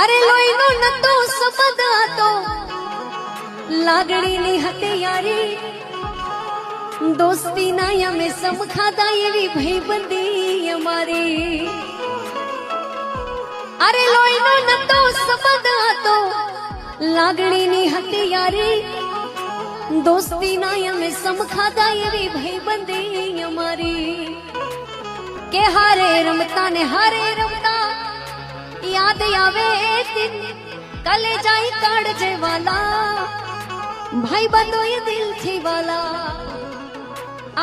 અરે લોહીનો નતો સંબંધ હતો, લાગણીની હતી યારી, દોસ્તીના અમે સમખાતા એવી ભાઈબંધી અમારી. અરે લોહીનો નતો સંબંધ હતો, લાગણીની હતી યારી, દોસ્તીના અમે સમખાતા એવી ભાઈબંધી અમારી. કે હારે રમતા ને હારે રમતા યાદ આવે દિન, કલે જાય કાઢજે વાલા, ભાઈ બંધો એ દિલ થી વાલા.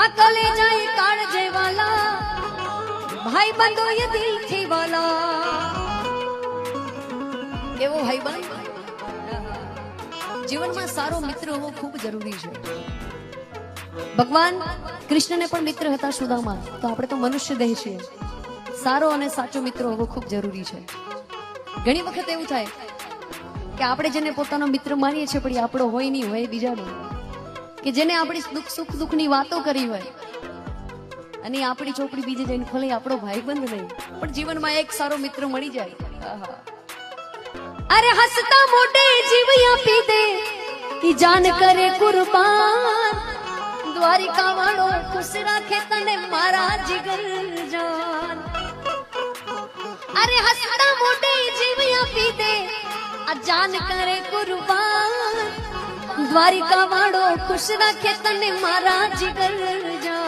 આ કલે જાય કાઢજે વાલા, ભાઈ બંધો એ દિલ થી વાલા. એવો ભાઈ બંધ જીવનમાં સારો મિત્ર હોવો ખૂબ જરૂરી છે. ભગવાન કૃષ્ણને પણ મિત્ર હતા સુદામા, તો આપણે તો મનુષ્ય દેહ છીએ. સારો અને સાચો મિત્ર હોવો ખૂબ જરૂરી છે. ઘણી વખત એવું થાય કે આપણે જેને પોતાનો મિત્ર માનીએ છીએ પણ એ આપણો હોય નહીં, હોય બીજાનો, કે જેને આપણી સુખ દુઃખની વાતો કરી હોય અને આપણી ચોપડી બીજે જઈને ખોલે, આપણો ભાઈબંધ નહીં પણ જીવનમાં એક સારો મિત્ર મળી જાય. અરે હસતા મોઢે જીવ આપી દે ઈ જાન કરે કુરબાન, દ્વારિકા વાળો ખુશ રાખે તને મારા જીગર જાન. અરે હસતા મોઢે જીવ આપી દે આ જાન કરે કુરબાન, દ્વારિકા વાળો ખુશ રાખે તને મારા જીગર જાન.